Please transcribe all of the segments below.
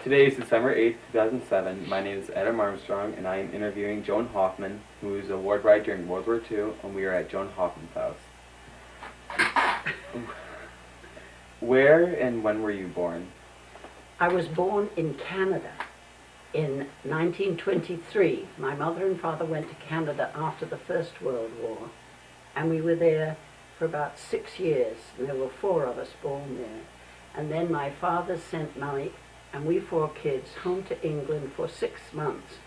Today is December 8th, 2007. My name is Adam Armstrong, and I am interviewing Joan Hoffman, who is a war bride during World War II, and we are at Joan Hoffman's house. Where and when were you born? I was born in Canada in 1923. My mother and father went to Canada after the First World War, and we were there for about 6 years. And there were 4 of us born there. And then my father sent money, and we 4 kids, home to England for 6 months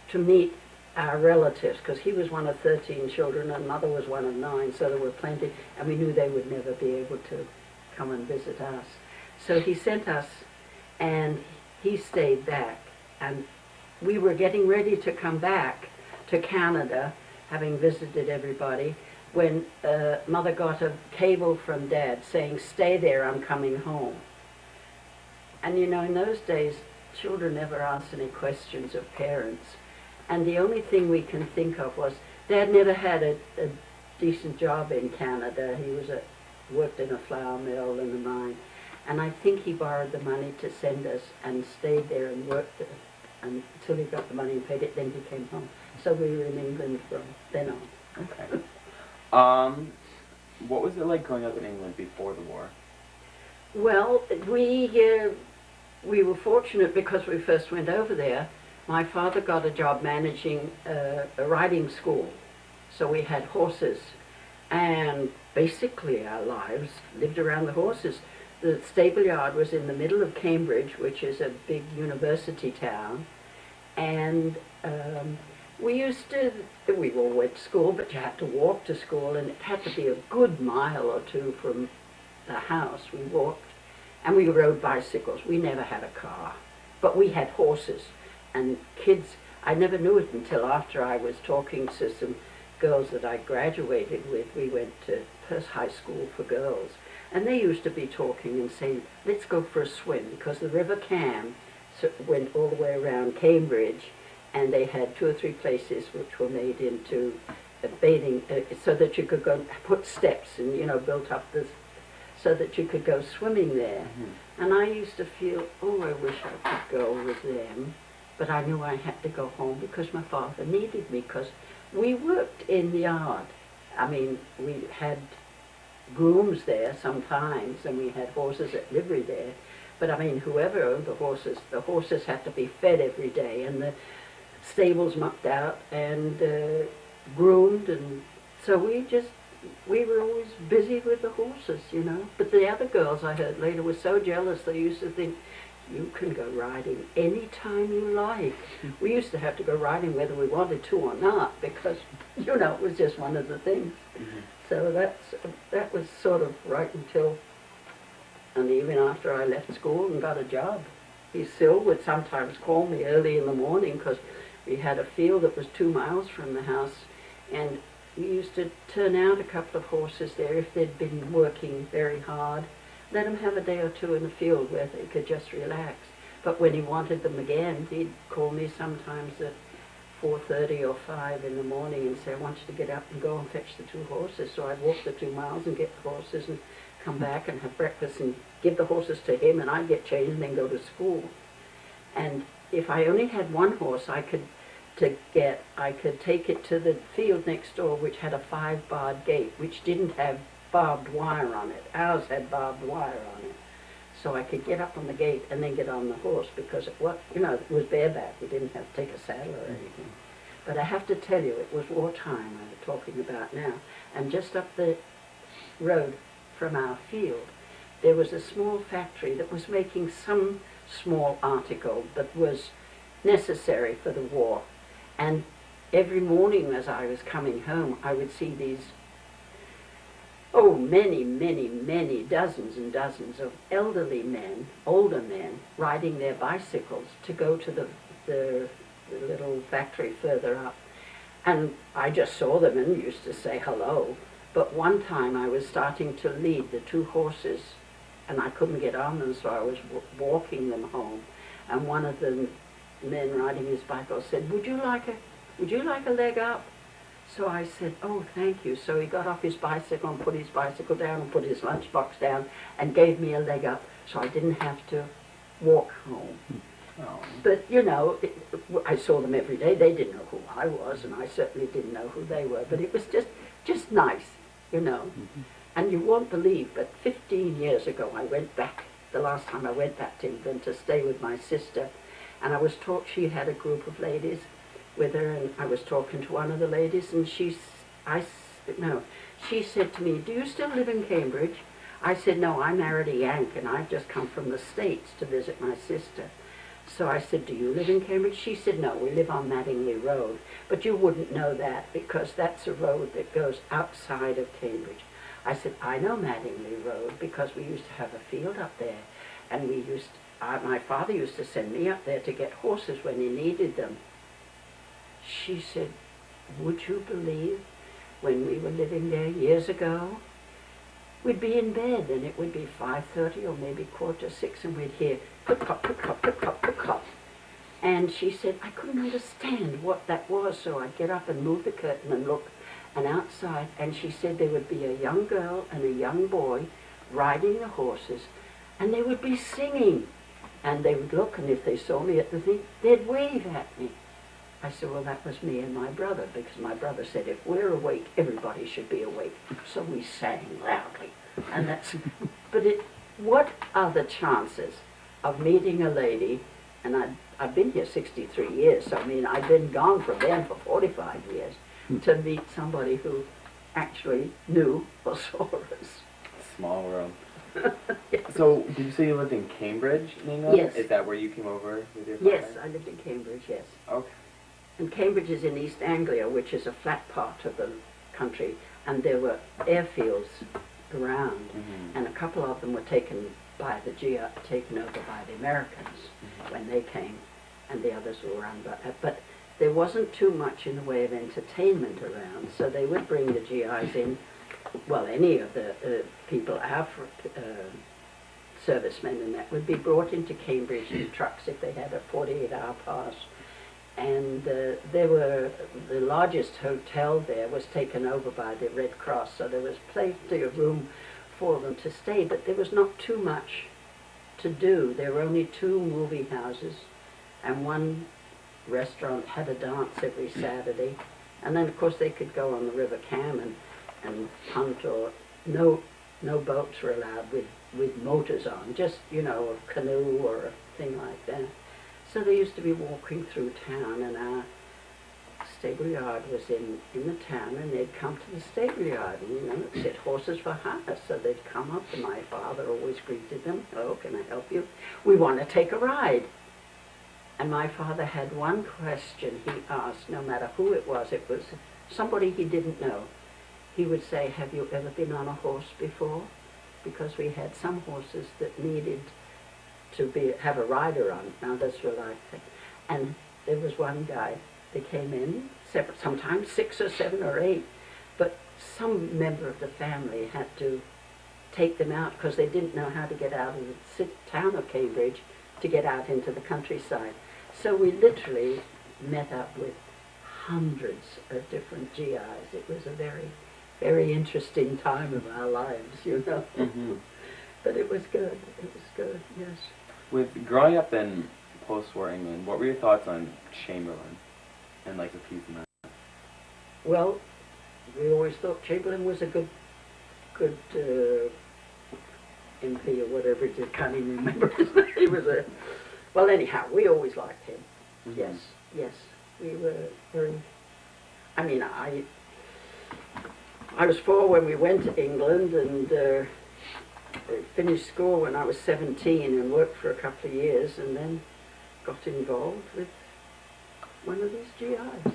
to meet our relatives, because he was one of 13 children and mother was one of 9, so there were plenty, and we knew they would never be able to come and visit us. So he sent us, and he stayed back, and we were getting ready to come back to Canada, having visited everybody, when Mother got a cable from Dad saying, "Stay there, I'm coming home." And you know, in those days, children never asked any questions of parents, and the only thing we can think of was, Dad never had a decent job in Canada. He was worked in a flour mill and a mine, and I think he borrowed the money to send us and stayed there and worked until he got the money and paid it, then he came home. So we were in England from then on. Okay. What was it like growing up in England before the war? Well, we were fortunate because we first went over there. My father got a job managing a riding school, so we had horses, and basically our lives lived around the horses. The stable yard was in the middle of Cambridge, which is a big university town, and we all went to school, but you had to walk to school, and it had to be a good mile or 2 from the house. We walked, and we rode bicycles. We never had a car, but we had horses, and kids. I never knew it until after I was talking to some girls that I graduated with. We went to Perth High School for girls, and they used to be talking and saying, "Let's go for a swim," because the River Cam went all the way around Cambridge, and they had 2 or 3 places which were made into bathing, so that you could go put steps and, you know, built up this, so that you could go swimming there. Mm-hmm. And I used to feel, oh, I wish I could go with them, but I knew I had to go home because my father needed me, because we worked in the yard. I mean, we had grooms there sometimes, and we had horses at livery there, but I mean, whoever owned the horses had to be fed every day, and the stables mucked out and groomed, and so we were always busy with the horses, you know. But the other girls, I heard later, were so jealous. They used to think, you can go riding any time you like. We used to have to go riding whether we wanted to or not, because, you know, it was just one of the things. Mm-hmm. So that was sort of right until, and even after I left school and got a job. He still would sometimes call me early in the morning, because we had a field that was 2 miles from the house, and we used to turn out a couple of horses there if they'd been working very hard. Let them have a day or 2 in the field where they could just relax. But when he wanted them again, he'd call me sometimes at 4:30 or 5 in the morning and say, "I want you to get up and go and fetch the 2 horses." So I'd walk the 2 miles and get the horses and come back and have breakfast and give the horses to him, and I'd get changed and then go to school. And if I only had 1 horse, I could take it to the field next door, which had a 5-barred gate, which didn't have barbed wire on it. Ours had barbed wire on it. So I could get up on the gate and then get on the horse, because it was, you know, it was bareback. We didn't have to take a saddle or anything. But I have to tell you, it was wartime I'm talking about now. And just up the road from our field, there was a small factory that was making some small article that was necessary for the war. And every morning as I was coming home, I would see these, many dozens and dozens of elderly men, older men, riding their bicycles to go to the little factory further up. And I just saw them and used to say hello. But one time I was starting to lead the 2 horses, and I couldn't get on them, so I was walking them home. And one of the men riding his bicycle said, would you like a leg up? So I said, "Oh, thank you." So he got off his bicycle and put his bicycle down and put his lunchbox down and gave me a leg up, so I didn't have to walk home. Oh. But, you know, I saw them every day. They didn't know who I was, and I certainly didn't know who they were. But it was just nice, you know. Mm-hmm. And you won't believe, but 15 years ago I went back, the last time I went back to England to stay with my sister. And I was taught, she had a group of ladies with her, and I was talking to one of the ladies, and she said to me, "Do you still live in Cambridge?" I said, "No, I married a Yank, and I've just come from the States to visit my sister." So I said, "Do you live in Cambridge?" She said, "No, we live on Mattingly Road." But you wouldn't know that because that's a road that goes outside of Cambridge. I said, "I know Mattingly Road because we used to have a field up there, and my father used to send me up there to get horses when he needed them." She said, "Would you believe when we were living there years ago, we'd be in bed and it would be 5:30 or maybe 5:45, and we'd hear put-cop, put-cop, put-cop, put-cop." And she said, I couldn't understand what that was, so I'd get up and move the curtain and look, and outside, and she said there would be a young girl and a young boy riding the horses, and they would be singing. And they would look, and if they saw me at the thing, they'd wave at me. I said, well, that was me and my brother, because my brother said, if we're awake, everybody should be awake. So we sang loudly. And that's, but what are the chances of meeting a lady, and I've been here 63 years, so I mean, I've been gone from them for 45 years, to meet somebody who actually knew or saw us. Small world. Yes. So, did you say you lived in Cambridge, in England? Yes. Is that where you came over with your father? Yes, I lived in Cambridge, yes. Okay. And Cambridge is in East Anglia, which is a flat part of the country, and there were airfields around, and a couple of them were taken over by the Americans when they came, and the others were run by, but there wasn't too much in the way of entertainment around, so they would bring the GIs in, well, any of the people, our servicemen and that, would be brought into Cambridge in trucks if they had a 48-hour pass. And the largest hotel there was taken over by the Red Cross, so there was plenty of room for them to stay, but there was not too much to do. There were only 2 movie houses, and one restaurant had a dance every Saturday, and then of course they could go on the River Cam and hunt, or no boats were allowed with motors on, just, you know, a canoe or a thing like that. So they used to be walking through town, and our stable yard was in the town, and they'd come to the stable yard, and, you know, it said horses for hire, so they'd come up, and my father always greeted them, "Oh, can I help you? We want to take a ride." And my father had one question he asked, no matter who it was somebody he didn't know. He would say, "Have you ever been on a horse before?" Because we had some horses that needed to have a rider on. Now that's what I think. And there was one guy that came in, sometimes 6 or 7 or 8, but some member of the family had to take them out because they didn't know how to get out of the town of Cambridge to get out into the countryside. So we literally met up with hundreds of different GIs. It was a very, very interesting time of our lives, you know. But it was good. It was good, yes. With growing up in post-war England, what were your thoughts on Chamberlain and like the peace and that? Well, we always thought Chamberlain was a good MP or whatever it is. Can't even remember his name. He was well, anyhow, we always liked him. Yes, we were very. I mean, I was 4 when we went to England, and finished school when I was 17 and worked for a couple of years, and then got involved with one of these GIs.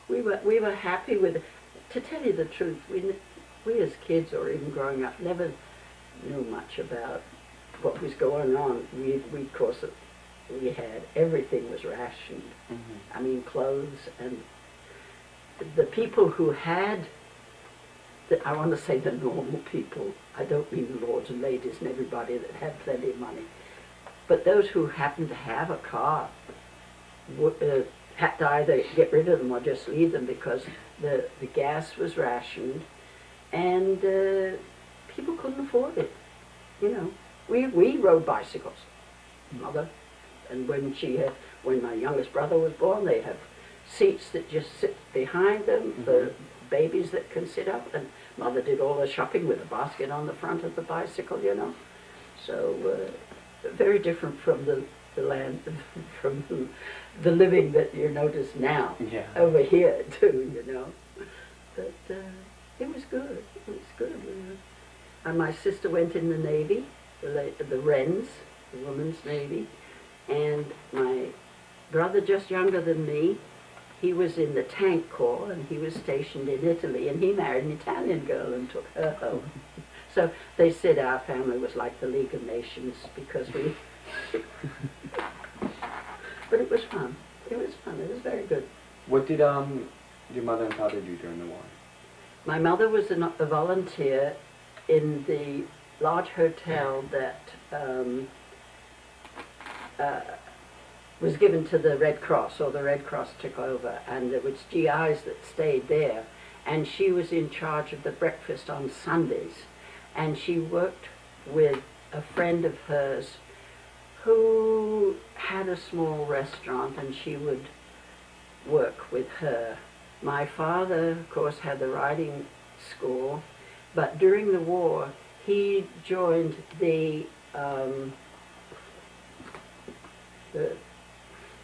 We were happy with it. To tell you the truth, we as kids, or even growing up, never knew much about what was going on. Of course, we had, everything was rationed. I mean, clothes, and the people who had, I want to say the normal people, I don't mean the lords and ladies and everybody that had plenty of money, but those who happened to have a car had to either get rid of them or just leave them, because the gas was rationed, and people couldn't afford it. you know, we rode bicycles, Mother. And when my youngest brother was born, they have seats that just sit behind them for babies that can sit up. And Mother did all the shopping with a basket on the front of the bicycle, you know. So very different from the land, from the living that you notice now over here too, you know. But it was good. It was good. And my sister went in the Navy, the Wrens, the Women's Navy. And my brother, just younger than me, he was in the Tank Corps, and he was stationed in Italy, and he married an Italian girl and took her home. So they said our family was like the League of Nations, because we... But it was fun. It was fun. It was very good. What did your mother and father do during the war? My mother was a volunteer in the large hotel that was given to the Red Cross, or the Red Cross took over, and there was GIs that stayed there, and she was in charge of the breakfast on Sundays, and she worked with a friend of hers who had a small restaurant, and she would work with her. My father, of course, had the riding school, but during the war he joined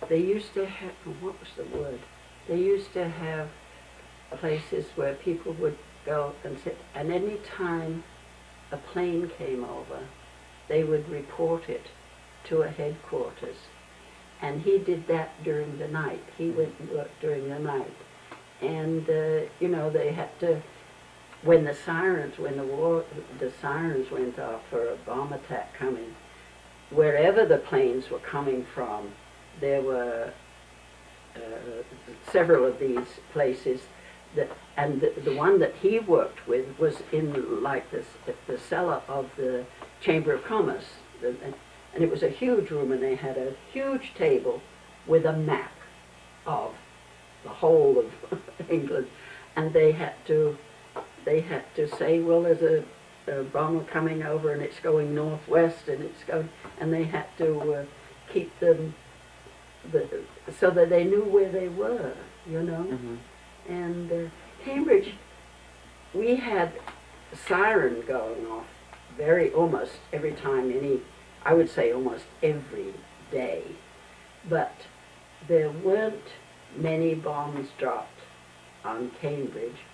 they used to have, what was the word? They used to have places where people would go and sit, and any time a plane came over, they would report it to a headquarters. And he did that during the night. He went and worked during the night. And, you know, they had to, when the sirens went off for a bomb attack coming, wherever the planes were coming from, there were several of these places that, and the one that he worked with was in like this, the cellar of the Chamber of Commerce, and it was a huge room, and they had a huge table with a map of the whole of England, and they had to say, well, there's a bomber coming over, and it's going northwest, and it's going, and they had to keep them so that they knew where they were, you know. And Cambridge, we had a siren going off almost every time, I would say almost every day, but there weren't many bombs dropped on Cambridge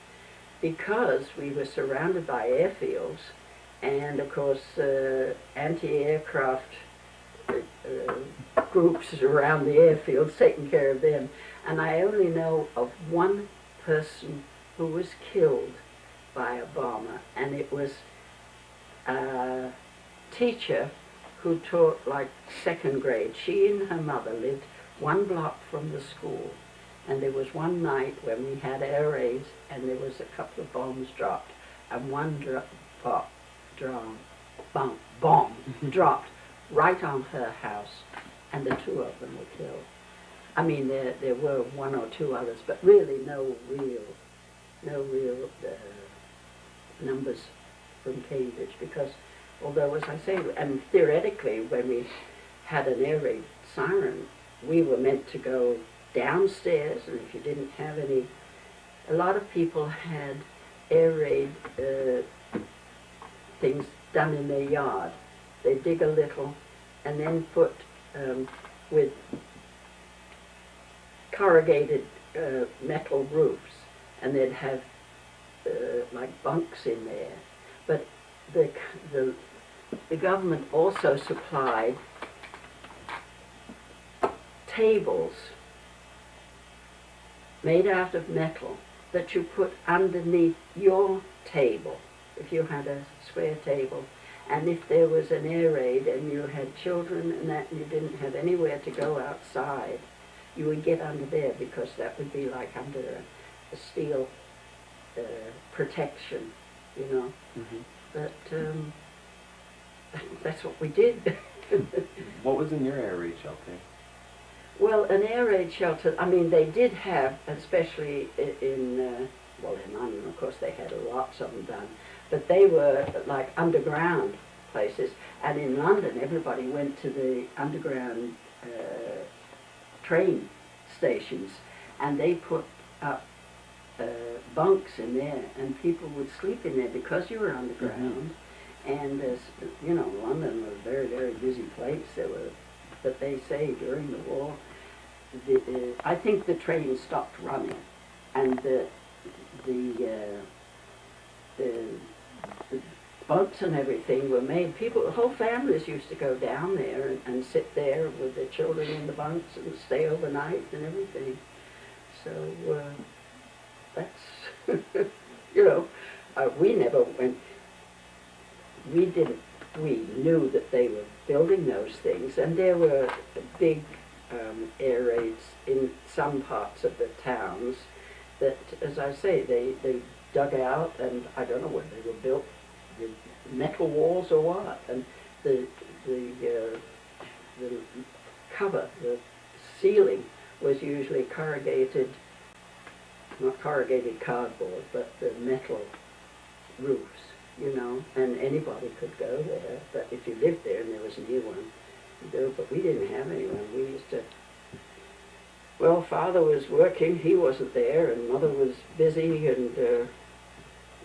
because we were surrounded by airfields, and of course anti-aircraft groups around the airfields taking care of them. And I only know of one person who was killed by a bomber, and it was a teacher who taught like second grade. She and her mother lived one block from the school, and there was one night when we had air raids, and there was a couple of bombs dropped, and one bomb dropped right on her house, and the two of them were killed. I mean, there were one or two others, but really no real numbers from Cambridge, because although, as I say, and theoretically, when we had an air raid siren, we were meant to go downstairs, and if you didn't have any, a lot of people had air raid things done in their yard. They dig a little and then put with corrugated metal roofs, and they'd have like bunks in there. But the government also supplied tables made out of metal that you put underneath your table, if you had a square table. And if there was an air raid and you had children and that, and you didn't have anywhere to go outside, you would get under there, because that would be like under a steel protection, you know. But that's what we did. What was in your air raid shelter? Well, an air raid shelter, I mean, they did have, especially in London, of course, they had lots of them done, but they were like underground, places. And in London, everybody went to the underground train stations, and they put up bunks in there, and people would sleep in there because you were underground. And you know, London was a very, very busy place. There were, but they say during the war, I think the train stopped running, and the bunks and everything were made. People, whole families used to go down there and sit there with their children in the bunks and stay overnight and everything. So that's, you know, we never went, we knew that they were building those things, and there were big air raids in some parts of the towns that, as I say, they dug out, and I don't know whether they were built with metal walls or what, and the cover, the ceiling was usually corrugated, not corrugated cardboard, but the metal roofs, you know, and anybody could go there. But if you lived there and there was near one, you go. But we didn't have anyone. We used to, well, Father was working, he wasn't there, and Mother was busy, and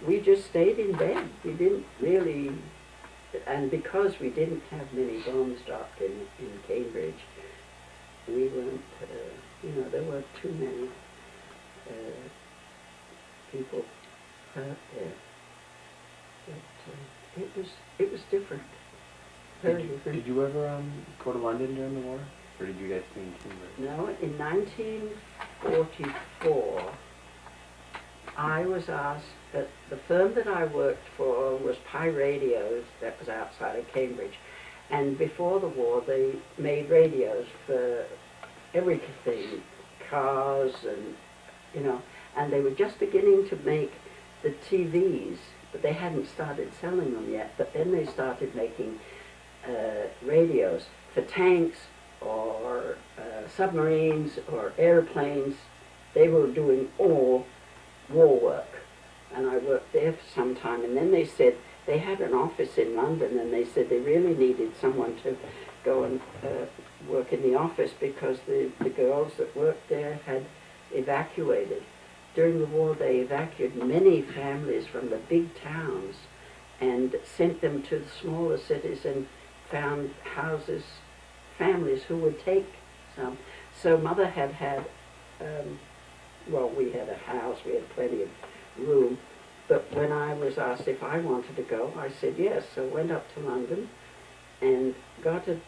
we just stayed in bed. We didn't really, and because we didn't have many bombs dropped in Cambridge, we weren't, you know, there weren't too many people hurt there. But it was different, very different. Did you ever go to London during the war, or did you guys stay in Cambridge? No, in 1944, I was asked, that the firm that I worked for was Pi Radios, that was outside of Cambridge, and before the war they made radios for everything, cars and, you know, and they were just beginning to make the TVs, but they hadn't started selling them yet. But then they started making radios for tanks or submarines or airplanes. They were doing all war work, and I worked there for some time. And then they said they had an office in London, and they said they really needed someone to go and work in the office because the girls that worked there had evacuated. During the war, they evacuated many families from the big towns and sent them to the smaller cities and found houses, families who would take some. So Mother had well, we had a house, we had plenty of room, but when I was asked if I wanted to go, I said yes. So I went up to London and got a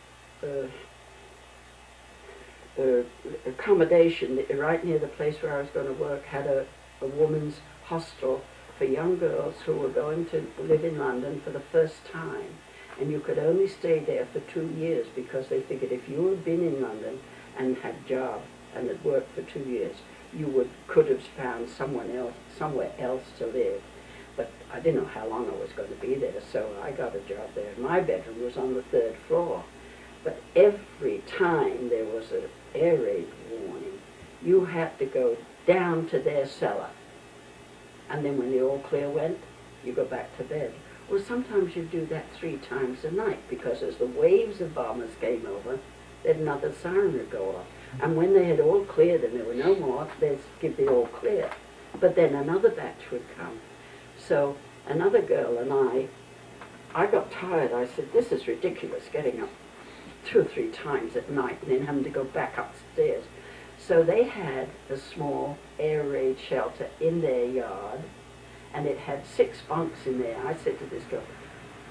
accommodation right near the place where I was going to work, had a woman's hostel for young girls who were going to live in London for the first time. And you could only stay there for 2 years because they figured if you had been in London and had a job and had worked for 2 years, you could have found somewhere else to live. But I didn't know how long I was going to be there, so I got a job there. My bedroom was on the 3rd floor. But every time there was an air raid warning, you had to go down to their cellar. And then when the all clear went, you go back to bed. Well, sometimes you do that 3 times a night, because as the waves of bombers came over, then another siren would go off. And when they had all cleared and there were no more, they'd give the all clear. But then another batch would come. So another girl and I got tired. I said, this is ridiculous, getting up 2 or 3 times at night and then having to go back upstairs. So they had a small air raid shelter in their yard, and it had 6 bunks in there. I said to this girl,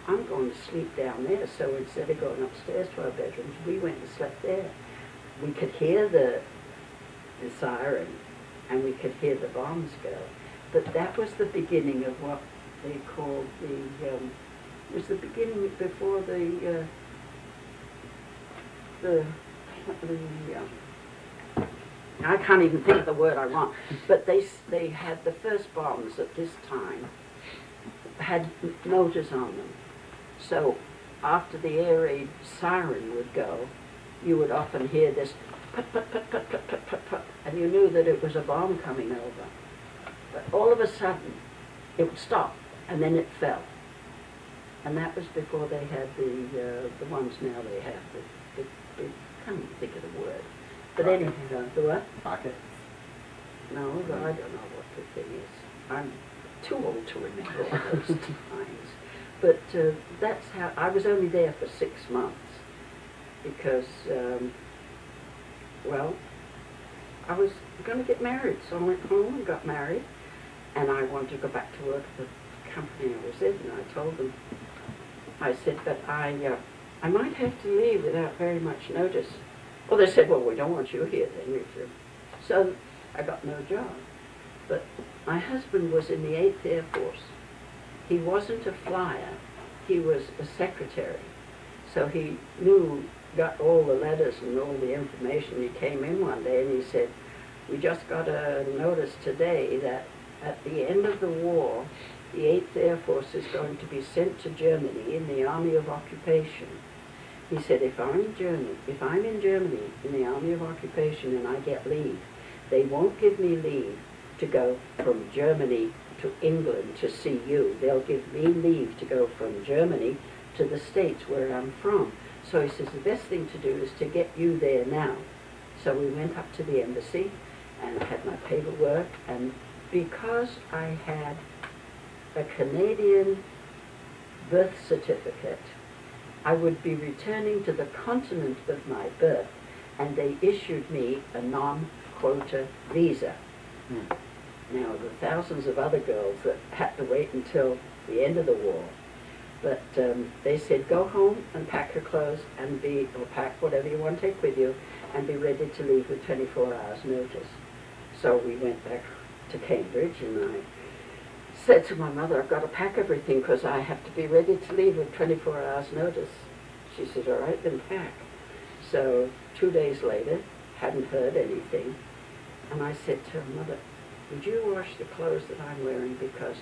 I'm going to sleep down there. So instead of going upstairs to our bedrooms, we went and slept there. We could hear the siren, and we could hear the bombs go. But that was the beginning of what they called it was the beginning before I can't even think of the word I want, but they had the first bombs at this time, had motors on them. So after the air raid siren would go, you would often hear this put, put, put, put, put, put, put, put, and you knew that it was a bomb coming over. But all of a sudden, it would stop, and then it fell. And that was before they had the ones now they have. I can't even think of the word. But Rockets. anyhow, the what? Rockets? No, I don't know what the thing is. I'm too old to remember all those times. But that's how, I was only there for 6 months because, well, I was going to get married. So I went home and got married. And I wanted to go back to work at the company I was in. And I told them, I said, but I might have to leave without very much notice. Well, they said, well, we don't want you here then, Richard. So I got no job. But my husband was in the 8th Air Force. He wasn't a flyer, he was a secretary. So he got all the letters and all the information. He came in one day and he said, we just got a notice today that at the end of the war, the 8th Air Force is going to be sent to Germany in the Army of Occupation. He said, if I'm in Germany in the Army of Occupation and I get leave, they won't give me leave to go from Germany to England to see you. They'll give me leave to go from Germany to the States where I'm from. So he says, the best thing to do is to get you there now. So we went up to the embassy and I had my paperwork, and because I had a Canadian birth certificate, I would be returning to the continent of my birth, and they issued me a non-quota visa. Now, the thousands of other girls that had to wait until the end of the war, but they said, go home and pack your clothes and or pack whatever you want to take with you and be ready to leave with 24 hours notice. So we went back to Cambridge, and I said to my mother, I've got to pack everything because I have to be ready to leave with 24 hours notice. She said, all right, then pack. So 2 days later, hadn't heard anything, and I said to her, Mother, would you wash the clothes that I'm wearing, because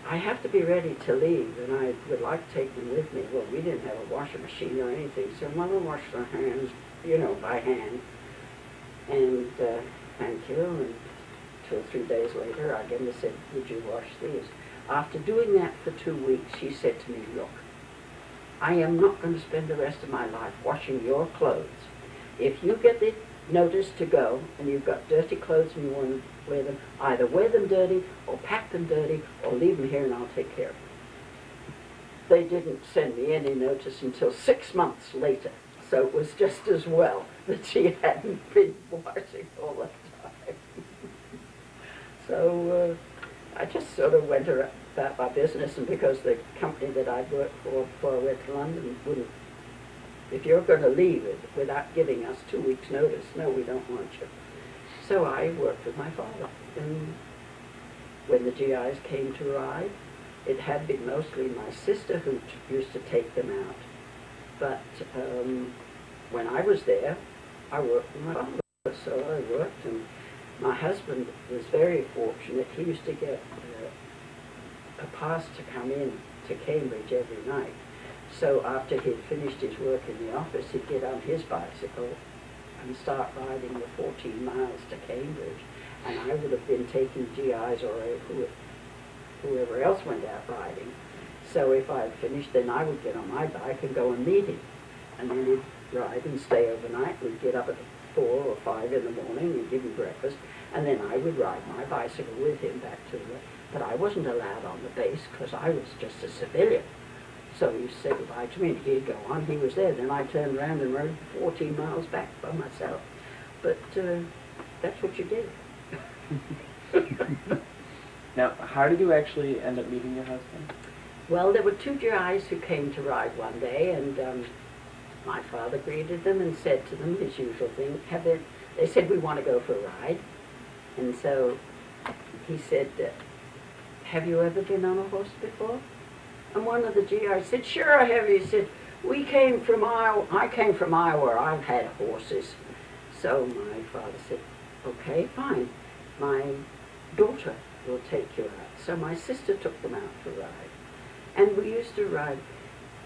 I have to be ready to leave and I would like to take them with me. Well, we didn't have a washing machine or anything, so Mother washed her hands, by hand. And thank you. And 2 or 3 days later, I again said, would you wash these? After doing that for 2 weeks, she said to me, look, I am not going to spend the rest of my life washing your clothes. If you get the notice to go and you've got dirty clothes and you want to wear them, either wear them dirty or pack them dirty or leave them here and I'll take care of them. They didn't send me any notice until 6 months later, so it was just as well that she hadn't been washing all the time. So I just sort of went about my business, and because the company that I'd worked for before I went to London wouldn't, if you're going to leave it without giving us 2 weeks' notice, no, we don't want you. So I worked with my father. And when the GIs came to ride, it had been mostly my sister who used to take them out. But when I was there, I worked with my father. So I worked, and my husband was very fortunate. He used to get a pass to come in to Cambridge every night. So after he'd finished his work in the office, he'd get on his bicycle and start riding the 14 miles to Cambridge. And I would have been taking GIs or whoever else went out riding. So if I'd finished, then I would get on my bike and go and meet him. And then he'd ride and stay overnight. We'd get up at 4 or 5 in the morning and give him breakfast. And then I would ride my bicycle with him back to the... But I wasn't allowed on the base because I was just a civilian. So he said goodbye to me and he'd go on. He was there. Then I turned around and rode 14 miles back by myself. But that's what you did. Now, how did you actually end up meeting your husband? Well, there were 2 GIs who came to ride one day, and my father greeted them and said to them his usual thing. They said, we want to go for a ride. And so he said, have you ever been on a horse before? And one of the GIs said, sure I have. He said, I came from Iowa, I've had horses. So my father said, okay, fine. My daughter will take you out. So my sister took them out to ride. And we used to ride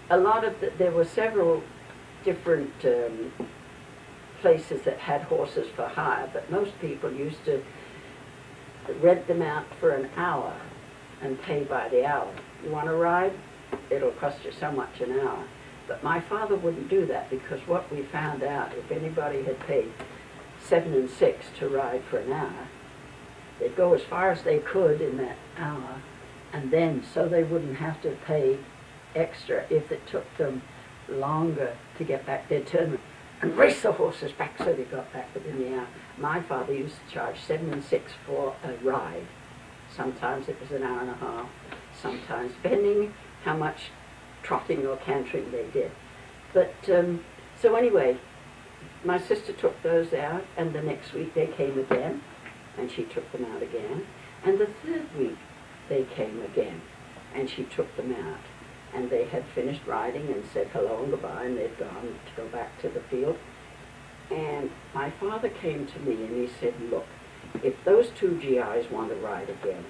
a lot of there were several different places that had horses for hire, but most people used to rent them out for an hour and pay by the hour. You want to ride? it'll cost you so much an hour. But my father wouldn't do that, because what we found out, if anybody had paid 7 and 6 to ride for an hour, they'd go as far as they could in that hour, and then so they wouldn't have to pay extra if it took them longer to get back. They'd turn and race the horses back so they got back within the hour. My father used to charge 7 and 6 for a ride. Sometimes it was an hour and a half, sometimes, depending how much trotting or cantering they did. But, so anyway, my sister took those out, and the next week they came again, and she took them out again. And the third week they came again, and she took them out. And they had finished riding and said hello and goodbye, and they'd gone to go back to the field. And my father came to me and he said, look, if those 2 GIs want to ride again,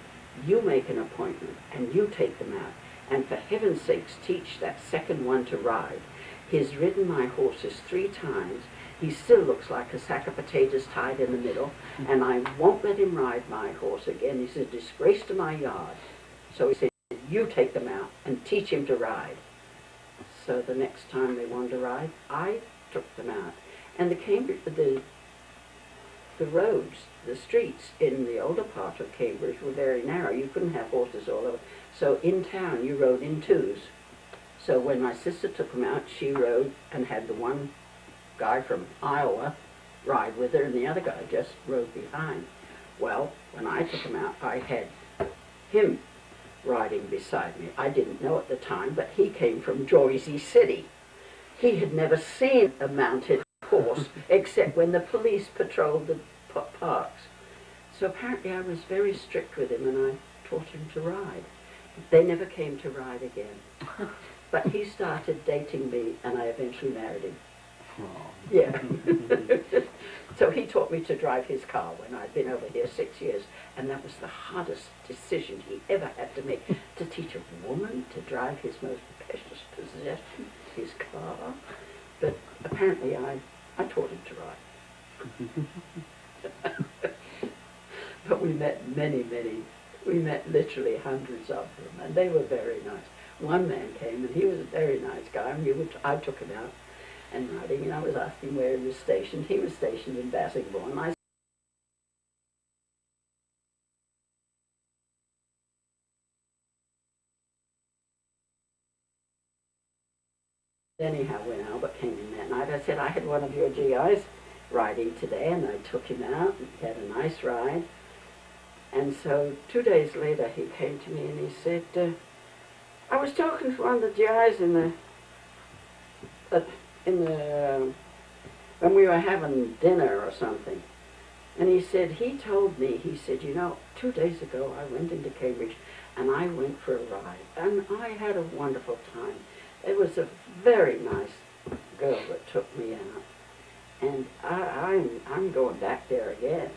you make an appointment and you take them out. And for heaven's sakes, teach that second one to ride. He's ridden my horses 3 times. He still looks like a sack of potatoes tied in the middle, and I won't let him ride my horse again. He's a disgrace to my yard. So he said, you take them out and teach him to ride. So the next time they wanted to ride, I took them out. And the roads, the streets in the older part of Cambridge were very narrow. You couldn't have horses all over. So in town, you rode in 2s. So when my sister took them out, she rode and had the one guy from Iowa ride with her, and the other guy just rode behind. Well, when I took him out, I had him riding beside me. I didn't know at the time, but he came from Jersey City. He had never seen a mounted horse except when the police patrolled the parks. So apparently I was very strict with him, and I taught him to ride. They never came to ride again. But he started dating me, and I eventually married him. Yeah. So he taught me to drive his car when I'd been over here 6 years, and that was the hardest decision he ever had to make, to teach a woman to drive his most precious possession, his car. But apparently I taught him to ride. But we met we met literally hundreds of them, and they were very nice. One man came, and he was a very nice guy, and I took him out and riding, and I was asking where he was stationed. He was stationed in Bassingbourn. Anyhow, when Albert came in that night, I said, I had one of your GIs riding today, and I took him out, and he had a nice ride. And so 2 days later, he came to me and he said, I was talking to one of the GIs when we were having dinner or something. And he said, he told me, he said, you know, 2 days ago I went into Cambridge and I went for a ride, and I had a wonderful time. It was a very nice girl that took me out, and I'm going back there again.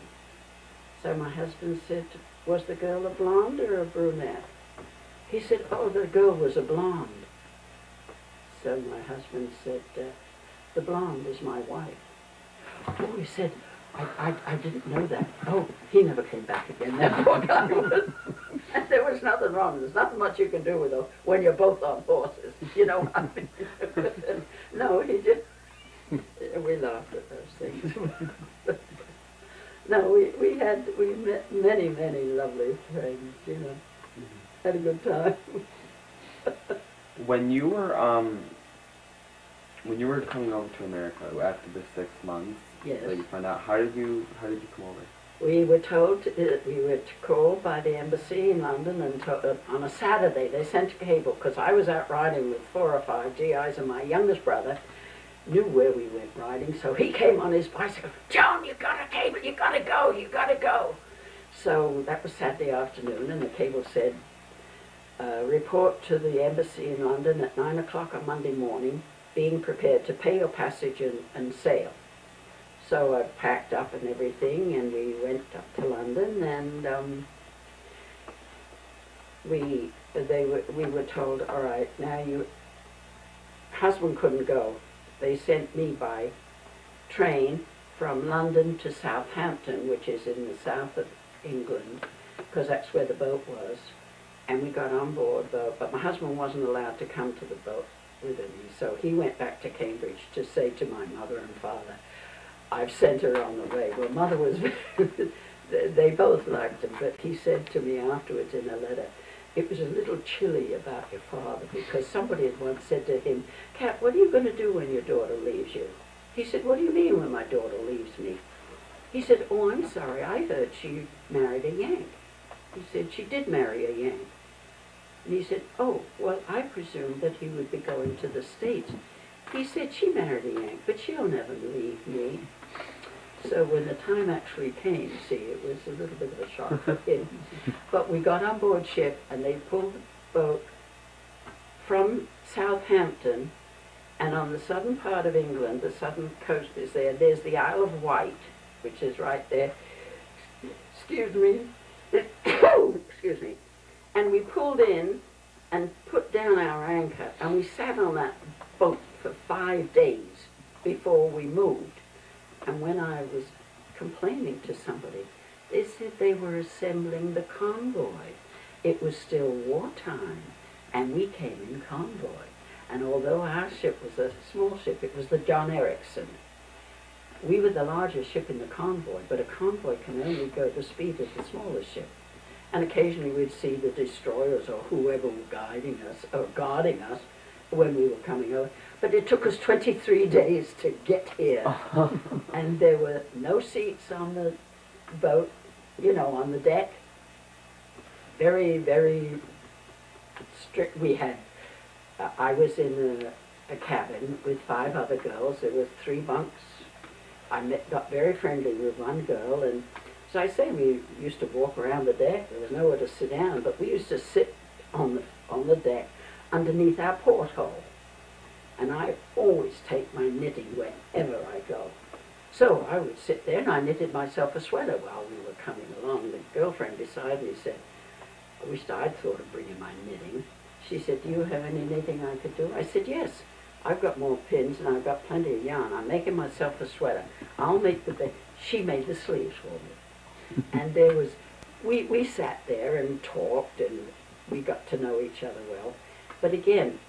So my husband said, was the girl a blonde or a brunette? He said, oh, the girl was a blonde. So my husband said, the blonde is my wife. Oh, he said, I didn't know that. Oh, he never came back again, that poor guy was. And there was nothing wrong. There's nothing much you can do with them when you're both on horses. You know what I mean? No, he just, we laughed at those things. No, we met many lovely friends, you know. Had a good time. When you were coming over to America after the 6 months, yes, that you found out, how did you come over? We were told we were called by the embassy in London, and on a Saturday they sent a cable, because I was out riding with 4 or 5 GIs, and my youngest brother knew where we went riding, so he came on his bicycle. Joan, you got a cable, you gotta go. So that was Saturday afternoon, and the cable said, report to the embassy in London at 9 o'clock on Monday morning, being prepared to pay your passage and sail. So I packed up and everything, and we went up to London, and we were told, all right, now husband couldn't go. They sent me by train from London to Southampton, which is in the south of England, because that's where the boat was. and we got on board, but my husband wasn't allowed to come to the boat with me, so he went back to Cambridge to say to my mother and father, I've sent her on the way. Well, Mother was, they both liked him, but he said to me afterwards in a letter, it was a little chilly about your father, because somebody had once said to him, Cat, what are you going to do when your daughter leaves you? He said, what do you mean when my daughter leaves me? He said, oh, I'm sorry, I heard she married a Yank. He said, she did marry a Yank. And he said, oh, well, I presumed that he would be going to the States. He said, she married a Yank, but she'll never leave me. So when the time actually came, see, it was a little bit of a shock for him. But we got on board ship, and they pulled the boat from Southampton, and on the southern part of England, the southern coast is there. There's the Isle of Wight, which is right there. Excuse me. Excuse me. And we pulled in and put down our anchor, and we sat on that boat for 5 days before we moved. And when I was complaining to somebody, they said they were assembling the convoy. It was still wartime, and we came in convoy. And although our ship was a small ship, it was the John Ericsson. We were the largest ship in the convoy, but a convoy can only go the speed of the smallest ship. And occasionally we'd see the destroyers or whoever were guiding us or guarding us when we were coming over. But it took us 23 days to get here. And there were no seats on the boat, you know, on the deck. Very, very strict. We had, I was in a cabin with 5 other girls. There were 3 bunks. I got very friendly with one girl, and as I say, we used to walk around the deck. There was nowhere to sit down, but we used to sit on the deck underneath our porthole. And I always take my knitting wherever I go. So I would sit there, and I knitted myself a sweater while we were coming along. The girlfriend beside me said, I wished I'd thought of bringing my knitting. She said, do you have any knitting I could do? I said, yes. I've got more pins and I've got plenty of yarn. I'm making myself a sweater. I'll make the She made the sleeves for me. And there was, we sat there and talked, and we got to know each other well. But again,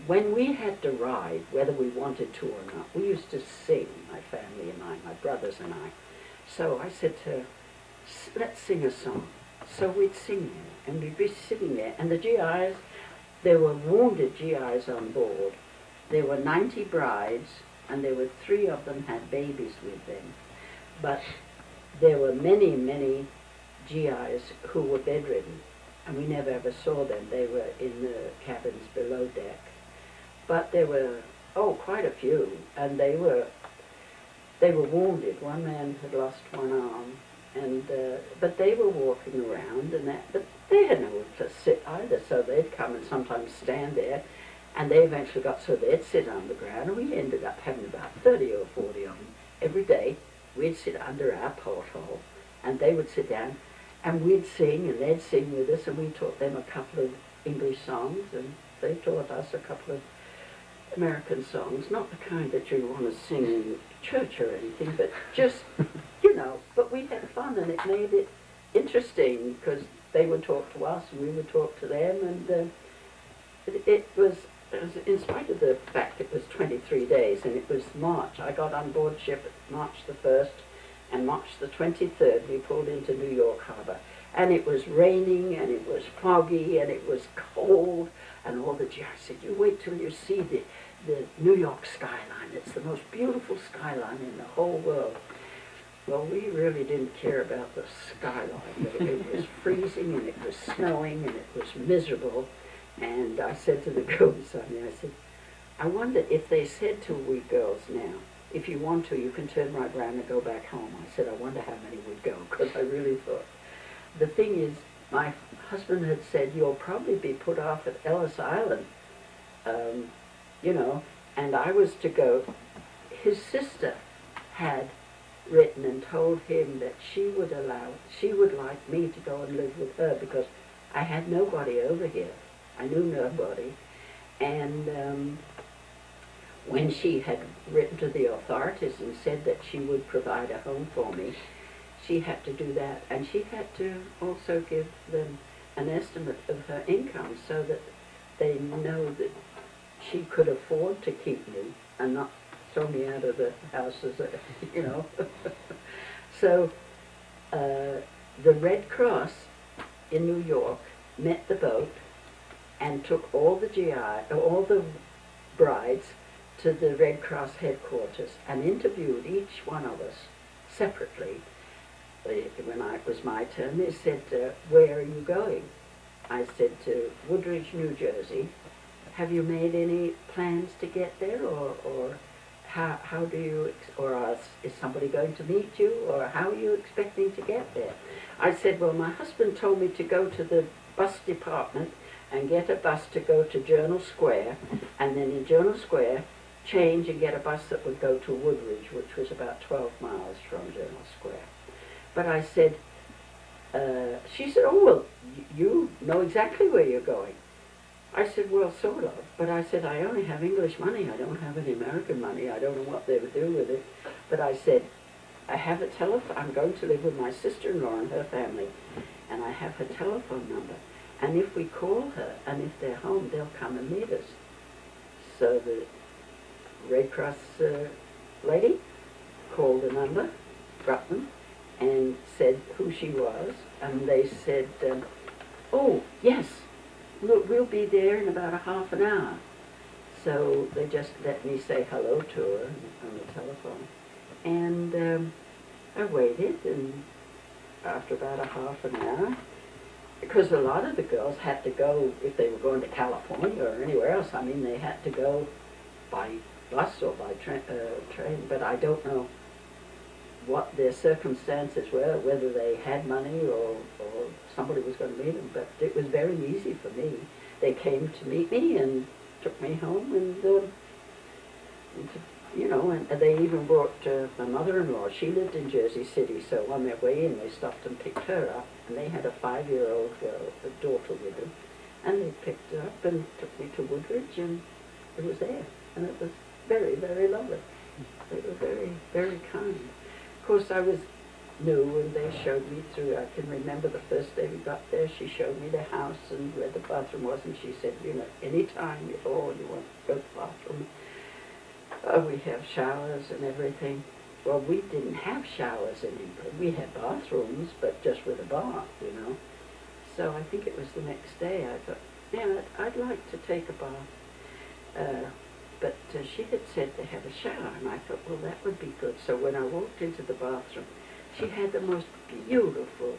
when we had to ride, whether we wanted to or not, we used to sing, my family and I, my brothers and I. So I said to her, let's sing a song. So we'd sing there, and we'd be sitting there, and the GIs, there were wounded GIs on board. There were 90 brides, and there were 3 of them had babies with them. But there were many, many GIs who were bedridden, and we never ever saw them. They were in the cabins below deck. But there were, quite a few, and they were wounded. One man had lost one arm, and but they were walking around, and but they had nowhere to sit either, so they'd come and sometimes stand there. And they eventually got so they'd sit on the ground, and we ended up having about 30 or 40 of them. Every day, we'd sit under our porthole, and they would sit down, and we'd sing, and they'd sing with us, and we taught them a couple of English songs, and they taught us a couple of American songs, not the kind that you want to sing in church or anything, but just, you know, but we had fun, and it made it interesting, because they would talk to us, and we would talk to them, and it was, in spite of the fact it was 23 days, and it was March. I got on board ship March the 1st, and March the 23rd we pulled into New York Harbor. And it was raining, and it was foggy, and it was cold, and all the GIs said, you wait till you see the New York skyline. It's the most beautiful skyline in the whole world. Well, we really didn't care about the skyline. It was freezing, and it was snowing, and it was miserable. And I said to the girl beside me, I said, I wonder if they said to we girls now, if you want to, you can turn right around and go back home. I said, I wonder how many would go, because I really thought. The thing is, my husband had said, you'll probably be put off at Ellis Island, you know, and I was to go. His sister had written and told him that she would like me to go and live with her, because I had nobody over here. I knew nobody, and when she had written to the authorities and said that she would provide a home for me, she had to do that, and she had to also give them an estimate of her income so that they know that she could afford to keep me and not throw me out of the house as a, you know. So the Red Cross in New York met the boat and took all the brides to the Red Cross headquarters and interviewed each one of us separately. When it was my turn, they said, where are you going? I said, to Woodridge, New Jersey. Have you made any plans to get there, or how do you, or is somebody going to meet you, or how are you expecting to get there? I said, well, my husband told me to go to the bus department and get a bus to go to Journal Square, and then in Journal Square change and get a bus that would go to Woodridge, which was about 12 miles from Journal Square. But I said, she said, oh, well, you know exactly where you're going. I said, well, sort of. But I said, I only have English money. I don't have any American money. I don't know what they would do with it. But I said, I have a telephone. I'm going to live with my sister-in-law and her family. And I have her telephone number. And if we call her, and if they're home, they'll come and meet us. So the Red Cross lady called the number, got them, and said who she was. And they said, oh, yes, we'll be there in about a half an hour. So they just let me say hello to her on the telephone. And I waited, and after about a half an hour, because a lot of the girls had to go, if they were going to California or anywhere else, I mean, they had to go by bus or by train, but I don't know what their circumstances were, whether they had money or somebody was going to meet them, but it was very easy for me. They came to meet me and took me home, and you know, and they even brought my mother-in-law. She lived in Jersey City, so on their way in, they stopped and picked her up, and they had a 5-year-old girl, a daughter with them, and they picked her up and took me to Woodridge, and it was there, and it was very, very lovely. They were very, very kind. Of course, I was new, and they showed me through. I can remember the first day we got there, she showed me the house and where the bathroom was, and she said, you know, any time at all you want to go to the bathroom, we have showers and everything. Well, we didn't have showers in England. We had bathrooms, but just with a bath, you know. So I think it was the next day I thought, yeah, I'd like to take a bath. But she had said to have a shower, and I thought, well, that would be good. So when I walked into the bathroom, she had the most beautiful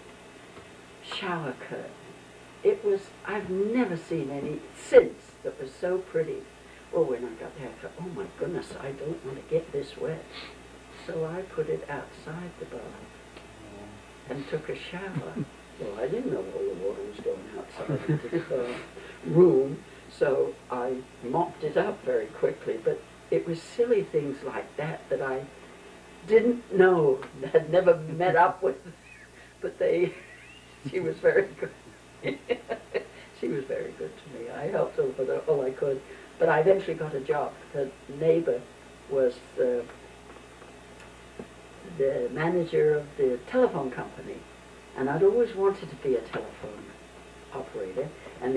shower curtain. It was, I've never seen any since that was so pretty. Well, when I got there, I thought, oh my goodness, I don't want to get this wet. So I put it outside the bath and took a shower. Well, I didn't know all the water was going outside into the room, so I mopped it up very quickly. But it was silly things like that that I didn't know, had never met up with, but she was very good. She was very good to me. I helped her with all I could. But I eventually got a job. The neighbor was the manager of the telephone company, and I'd always wanted to be a telephone operator. And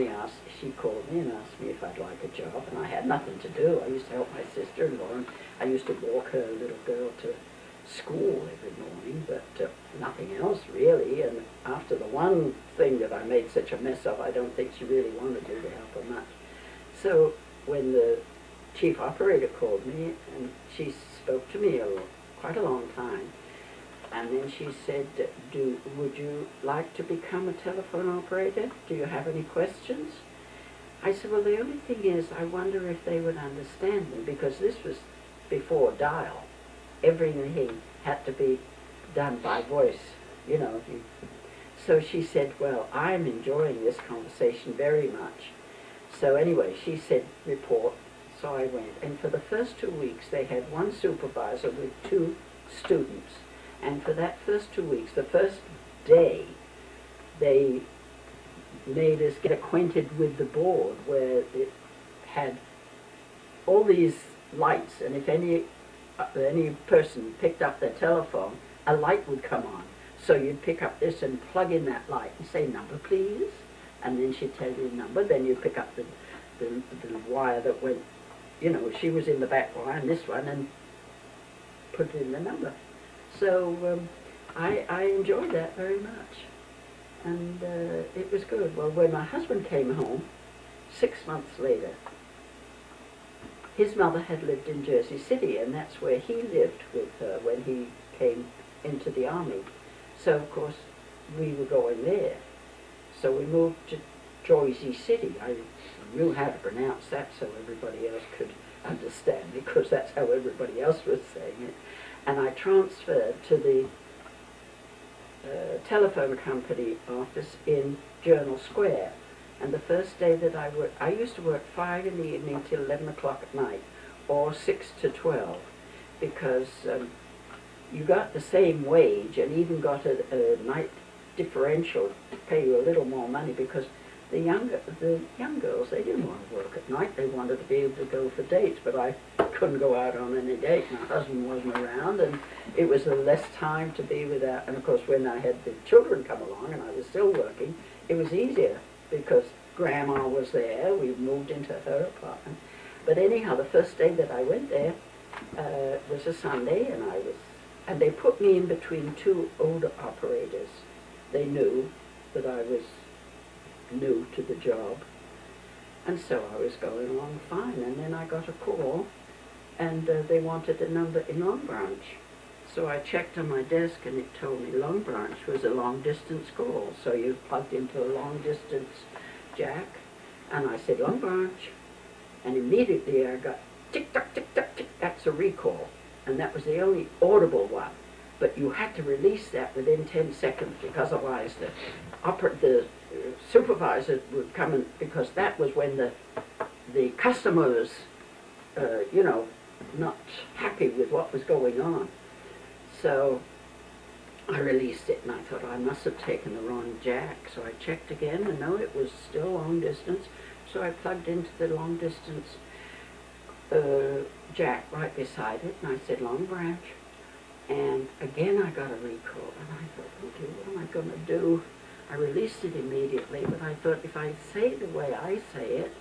she called me and asked me if I'd like a job, and I had nothing to do. I used to help my sister-in-law, and I used to walk her little girl to school every morning, but nothing else really. And after the one thing that I made such a mess of, I don't think she really wanted to help her much. So when the chief operator called me, and she spoke to me quite a long time, and then she said, would you like to become a telephone operator? Do you have any questions? I said, well, the only thing is, I wonder if they would understand me, because this was before dial. Everything had to be done by voice, you know. So she said, well, I'm enjoying this conversation very much. So anyway, she said, report. So I went. And for the first 2 weeks, they had one supervisor with 2 students. And for that first 2 weeks, the first day, they made us get acquainted with the board, where it had all these lights. And if any person picked up their telephone, a light would come on. So you'd pick up this and plug in that light and say, number please. and then she'd tell you the number, then you pick up the wire that went, you know, she was in the back wire and this one, and put in the number. So I enjoyed that very much, and it was good. Well, when my husband came home, 6 months later, his mother had lived in Jersey City, and that's where he lived with her when he came into the Army. So, of course, we were going there. So we moved to Jersey City. I knew how to pronounce that so everybody else could understand, because that's how everybody else was saying it. And I transferred to the telephone company office in Journal Square. And the first day that I worked, I used to work 5 in the evening till 11 o'clock at night, or 6 to 12, because you got the same wage and even got a night differential to pay you a little more money, because the young girls, they didn't want to work at night. They wanted to be able to go for dates, but I couldn't go out on any date. My husband wasn't around, and it was less time to be without. And of course, when I had the children come along and I was still working, it was easier because Grandma was there. We moved into her apartment. But anyhow, the first day that I went there was a Sunday, and they put me in between 2 older operators. They knew that I was new to the job, and so I was going along fine. And then I got a call, and they wanted a number in Long Branch. So I checked on my desk, and it told me Long Branch was a long-distance call. So you plugged into a long-distance jack, and I said, Long Branch, and immediately I got tick-tock, tick-tock, tick. That's a recall, and that was the only audible one. But you had to release that within 10 seconds, because otherwise the supervisor would come in, because that was when the customers, you know, not happy with what was going on. So I released it, and I thought I must have taken the wrong jack. So I checked again, and no, it was still long distance. So I plugged into the long distance jack right beside it, and I said Long Branch. And again I got a recall, and I thought, okay, what am I going to do? I released it immediately, but I thought if I say it the way I say it,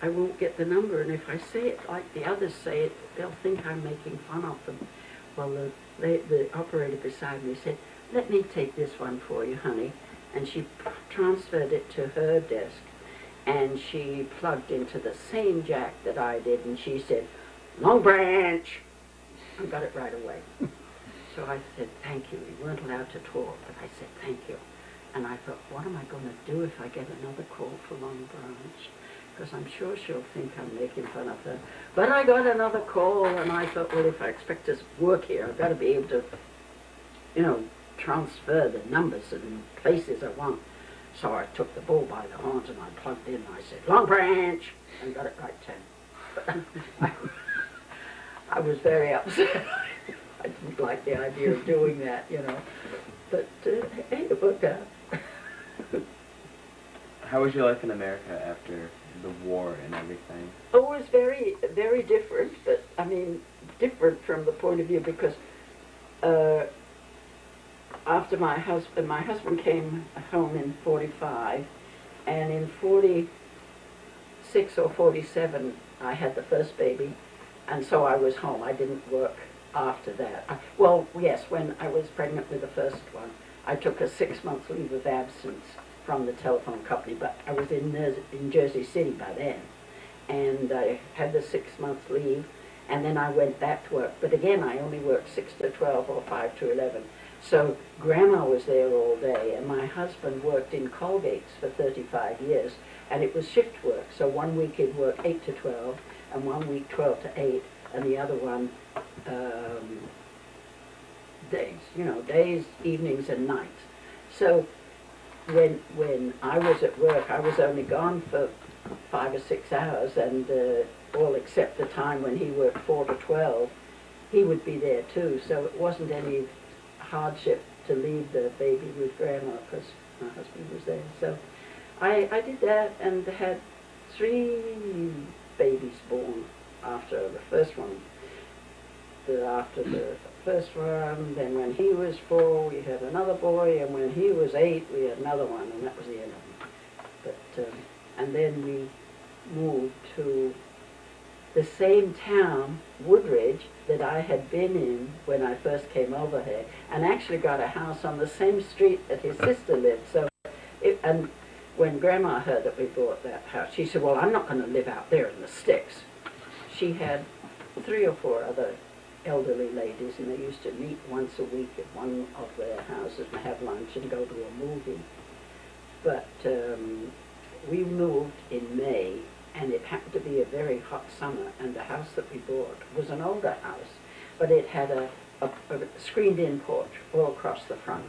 I won't get the number, and if I say it like the others say it, they'll think I'm making fun of them. Well, the operator beside me said, let me take this one for you, honey. And she transferred it to her desk, and she plugged into the same jack that I did, and she said, Long Branch! I got it right away. So I said, thank you. We weren't allowed to talk, but I said, thank you. And I thought, what am I going to do if I get another call for Long Branch? Because I'm sure she'll think I'm making fun of her. But I got another call, and I thought, well, if I expect to work here, I've got to be able to, you know, transfer the numbers and places I want. So I took the bull by the horns, and I plugged in, and I said, Long Branch! And got it right 10. But I was very upset. I didn't like the idea of doing that, you know. But hey, it worked out. How was your life in America after the war and everything? Oh, it was very, very different, but I mean, different from the point of view because after my husband came home in 45, and in 46 or 47, I had the first baby, and so I was home. I didn't work after that. Well, yes, when I was pregnant with the first one, I took a 6-month leave of absence from the telephone company, but I was in Jersey City by then, and I had the 6-month leave, and then I went back to work. But again, I only worked 6 to 12 or 5 to 11. So Grandma was there all day, and my husband worked in Colgate's for 35 years, and it was shift work. So one week he'd work 8 to 12, and one week 12 to 8, and the other one days, you know, days, evenings, and nights. So when I was at work, I was only gone for 5 or 6 hours, and all except the time when he worked 4 to 12, he would be there too. So it wasn't any hardship to leave the baby with Grandma because my husband was there. So I did that and had 3 babies born after the first one after the first one, then when he was 4, we had another boy, and when he was 8, we had another one, and that was the end of them. But, and then we moved to the same town, Woodridge, that I had been in when I first came over here, and actually got a house on the same street that his sister lived. So, and when Grandma heard that we bought that house, she said, well, I'm not going to live out there in the sticks. She had 3 or 4 other elderly ladies, and they used to meet once a week at one of their houses and have lunch and go to a movie. But we moved in May, and it happened to be a very hot summer, and the house that we bought was an older house, but it had a screened-in porch all across the front.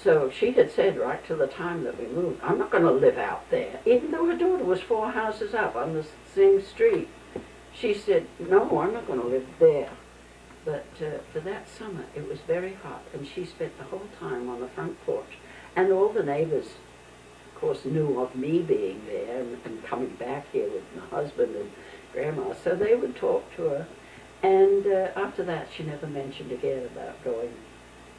So she had said right to the time that we moved, I'm not going to live out there, even though her daughter was 4 houses up on the same street. She said, no, I'm not going to live there. But for that summer, it was very hot, and she spent the whole time on the front porch. And all the neighbors, of course, knew of me being there and coming back here with my husband and Grandma, so they would talk to her. And after that, she never mentioned again about going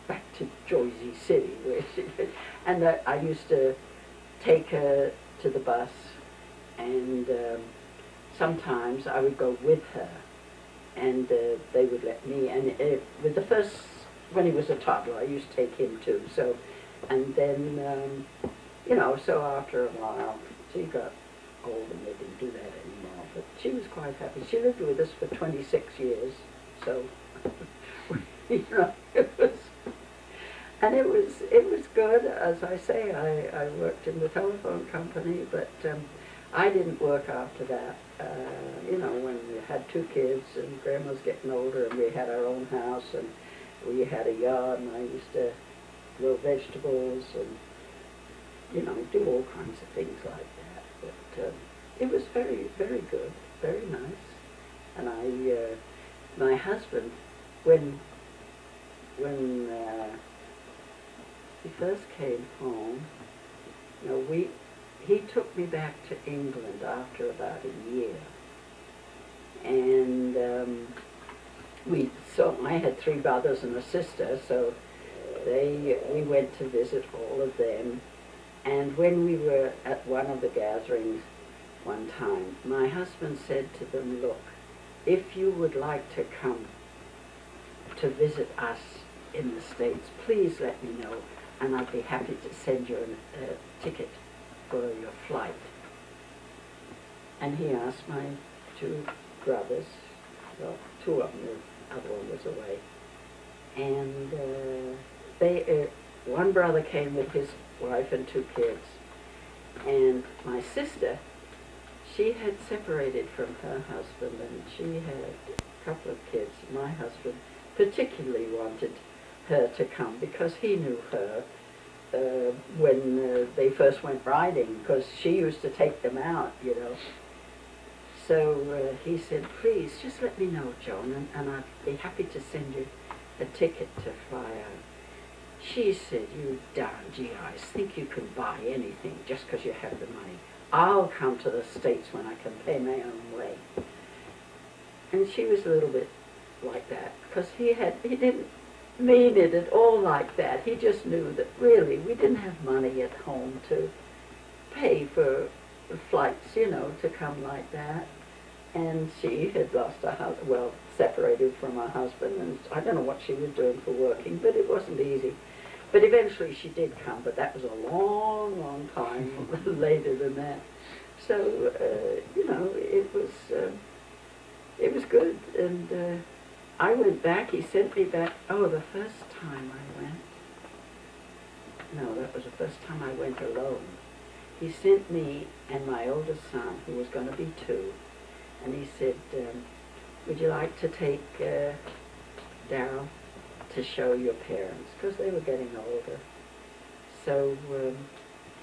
back to Jersey City, where she lived. And I used to take her to the bus, and sometimes I would go with her, and they would let me. And with the first, when he was a toddler, I used to take him too. So, and then, you know, so after a while, she got old and they didn't do that anymore. But she was quite happy. She lived with us for 26 years, so, you know, it was good. As I say, I worked in the telephone company, but I didn't work after that. You know, when we had 2 kids and Grandma was getting older and we had our own house and we had a yard, and I used to grow vegetables and, you know, do all kinds of things like that. But it was very, very good, very nice. And my husband, when he first came home, you know, he took me back to England after about a year. And I had 3 brothers and a sister, so we went to visit all of them. And when we were at one of the gatherings one time, my husband said to them, look, if you would like to come to visit us in the States, please let me know, and I'd be happy to send you a ticket for your flight. And he asked my 2 brothers, well, 2 of them, the other one was away, and one brother came with his wife and 2 kids, and my sister, she had separated from her husband, and she had a couple of kids. My husband particularly wanted her to come because he knew her when they first went riding, because she used to take them out, you know. So he said, please, just let me know, Joan, and I'd be happy to send you a ticket to fly out. She said, you darn GIs think you can buy anything just because you have the money. I'll come to the States when I can pay my own way. And she was a little bit like that, because he didn't mean it at all like that. He just knew that really we didn't have money at home to pay for flights, you know, to come like that. And she had lost her husband, well, separated from her husband, and I don't know what she was doing for working, but it wasn't easy. But eventually she did come, but that was a long, long time later than that. So, you know, it was good. And I went back, he sent me back, the first time I went, no, that was the first time I went alone. He sent me and my oldest son, who was going to be 2, and he said, would you like to take Daryl to show your parents, because they were getting older. So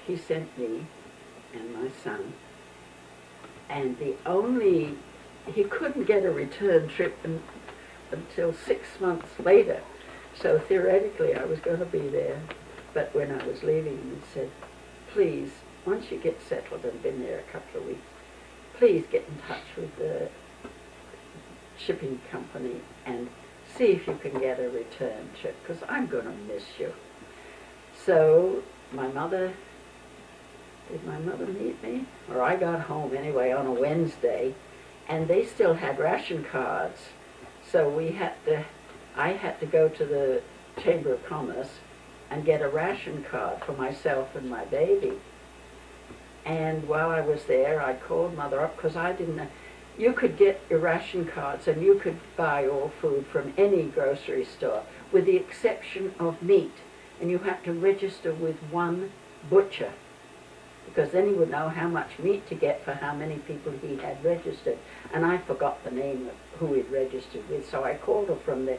he sent me and my son, and he couldn't get a return trip until 6 months later. So theoretically I was going to be there, but when I was leaving he said, please, once you get settled and been there a couple of weeks, please get in touch with shipping company and see if you can get a return trip, because I'm going to miss you. So my mother, did my mother meet me? Or I got home anyway on a Wednesday, and they still had ration cards. So I had to go to the Chamber of Commerce and get a ration card for myself and my baby. And while I was there, I called Mother up, because I didn't know. You could get your ration cards and you could buy all food from any grocery store, with the exception of meat. And you had to register with one butcher, because then he would know how much meat to get for how many people he had registered. And I forgot the name of who he'd registered with, so I called her from the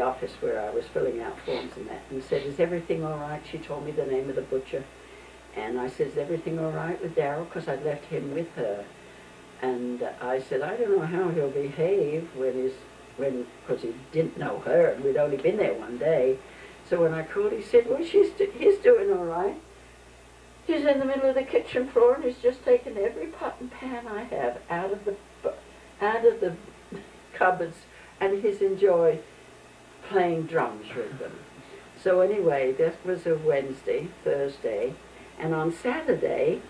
office where I was filling out forms and that, and said, is everything all right? She told me the name of the butcher. And I said, is everything all right with Darrell? Because I'd left him with her. And I said, I don't know how he'll behave because he didn't know her, and we'd only been there one day. So when I called, he said, well, he's doing all right. He's in the middle of the kitchen floor, and he's just taken every pot and pan I have out of the cupboards, and he's enjoyed playing drums with them. So anyway, that was a Thursday, and on Saturday,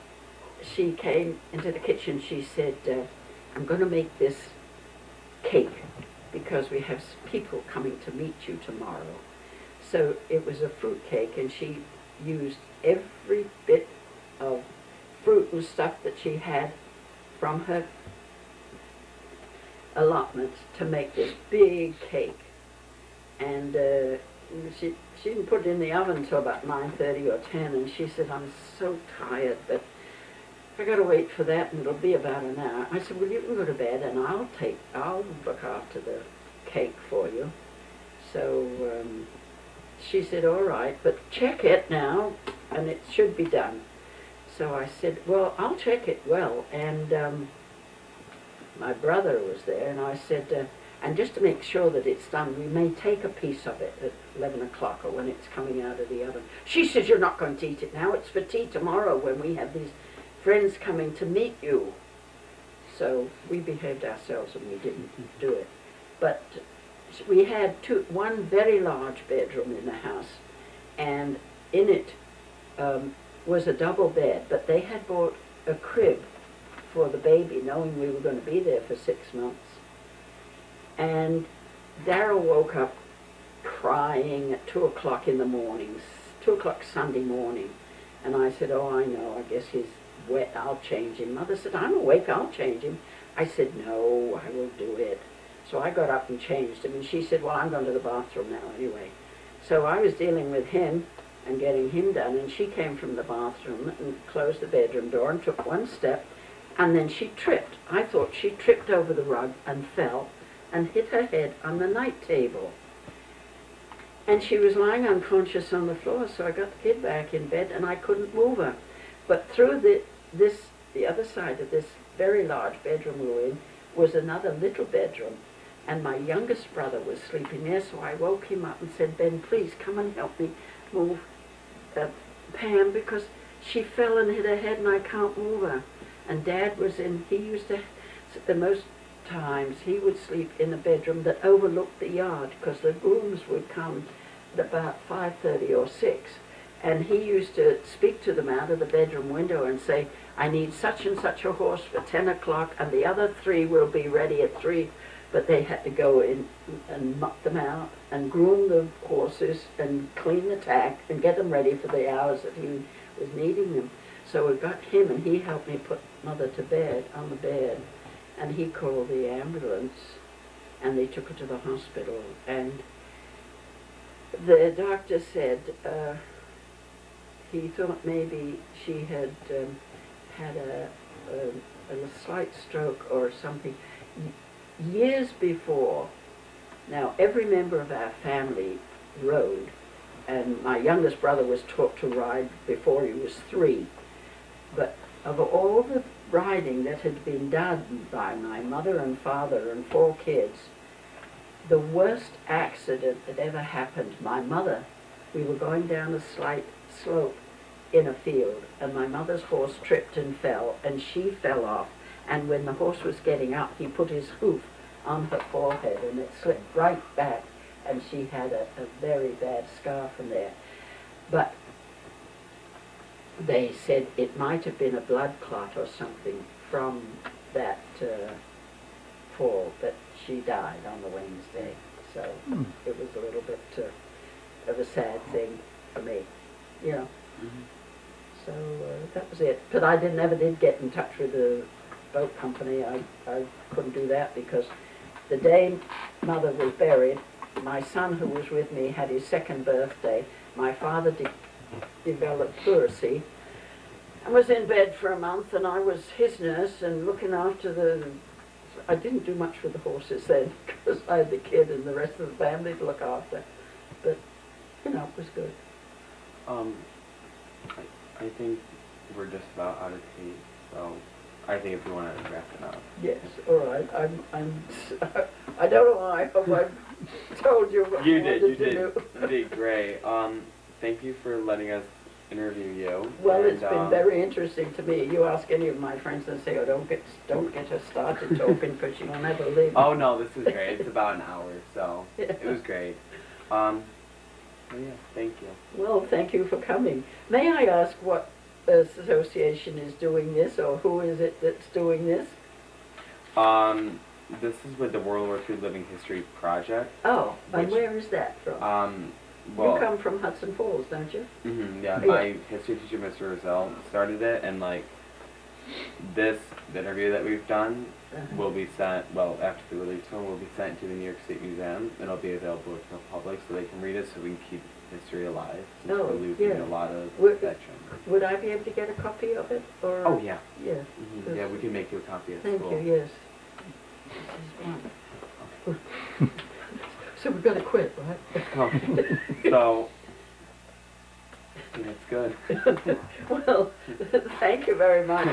she came into the kitchen. She said, I'm going to make this cake because we have people coming to meet you tomorrow. So it was a fruit cake, and she used every bit of fruit and stuff that she had from her allotment to make this big cake. And she didn't put it in the oven until about 9:30 or 10, and she said, I'm so tired, but I got to wait for that, and it'll be about an hour. I said, well, you can go to bed, and I'll look after the cake for you. So she said, all right, but check it now, and it should be done. So I said, well, I'll check it well. And my brother was there, and I said, and just to make sure that it's done, we may take a piece of it at 11 o'clock or when it's coming out of the oven. She says, you're not going to eat it now. It's for tea tomorrow when we have these friends coming to meet you. So we behaved ourselves and we didn't do it. But we had one very large bedroom in the house, and in it was a double bed, but they had bought a crib for the baby, knowing we were going to be there for 6 months. And Darrell woke up crying at 2 o'clock in the morning, 2 o'clock Sunday morning, and I said, oh, I know, I guess he's wet, I'll change him. Mother said, I'm awake, I'll change him. I said, no, I will do it. So I got up and changed him, and she said, well, I'm going to the bathroom now anyway. So I was dealing with him and getting him done, and she came from the bathroom and closed the bedroom door and took one step, and then she tripped. I thought she tripped over the rug and fell and hit her head on the night table. And she was lying unconscious on the floor, so I got the kid back in bed, and I couldn't move her. But through the other side of this very large bedroom we were in was another little bedroom, and my youngest brother was sleeping there, so I woke him up and said, Ben, please come and help me move Pam, because she fell and hit her head and I can't move her. And Dad was he used to, the most times, he would sleep in a bedroom that overlooked the yard, because the grooms would come at about 5:30 or 6. And he used to speak to them out of the bedroom window and say, I need such and such a horse for 10 o'clock, and the other 3 will be ready at 3. But they had to go in and muck them out and groom the horses and clean the tack and get them ready for the hours that he was needing them. So we got him, and he helped me put Mother to bed, on the bed. And he called the ambulance, and they took her to the hospital. And the doctor said he thought maybe she had had a slight stroke or something. Years before, now every member of our family rode, and my youngest brother was taught to ride before he was 3. But of all the riding that had been done by my mother and father and 4 kids, the worst accident that ever happened, my mother, we were going down a slight slope in a field, and my mother's horse tripped and fell, and she fell off, and when the horse was getting up, he put his hoof on her forehead, and it slipped right back, and she had a very bad scar from there. But they said it might have been a blood clot or something from that fall, but she died on the Wednesday. So it was a little bit of a sad thing for me, you know. So that was it. But I never did get in touch with the boat company. I couldn't do that because the day Mother was buried, my son who was with me had his second birthday. My father developed pleurisy and was in bed for a month, and I was his nurse and looking after I didn't do much with the horses then because I had the kid and the rest of the family to look after. But, you know, it was good. I think we're just about out of tape, so I think if we want to wrap it up. Yes, all right. I don't know why. I hope I told you what You I did, wanted to do. you did great. Thank you for letting us interview you. Well, and, it's been very interesting to me. You ask any of my friends and say, oh, don't get her started talking because she will never leave. Oh, no, this is great. It's about an hour, so Yeah. it was great. Well, yeah, thank you. Well, thank you for coming. May I ask what association is doing this, or who is it that's doing this? This is with the World War II Living History Project. Oh, and where is that from? Well, you come from Hudson Falls, don't you? Yeah, my history teacher, Mr. Roselle, started it, and like the interview that we've done will be sent, well, after the release film, will be sent to the New York State Museum, and it'll be available to the public so they can read it so we can keep history alive, since we're losing a lot of veterans. Would I be able to get a copy of it? Or? Oh, yeah. Yeah. Yeah, we can make you a copy at Thank school. you, yes. This is one. So we've got to quit, right? Okay. So, it's good. Well, thank you very much.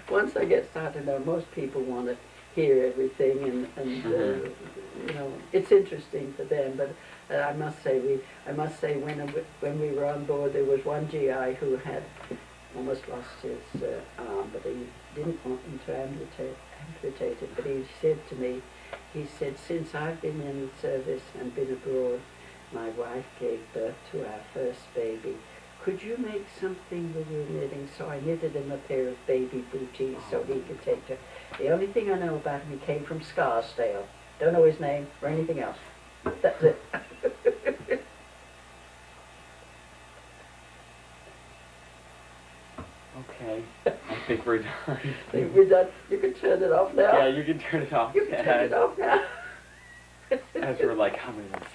Once I get started, now most people want to hear everything, and you know, it's interesting for them. But I must say, when we were on board, there was one GI who had almost lost his arm, but he didn't want them to amputate it. But he said to me, he said, since I've been in service and been abroad, my wife gave birth to our first baby. Could you make something with your knitting? So I knitted him a pair of baby booties so he could take to. The only thing I know about him, he came from Scarsdale. Don't know his name or anything else. That's it. Okay, I think we're done. I think we're done. You can turn it off now. Yeah, you can turn it off. You can turn it off now. As we're like, how many minutes?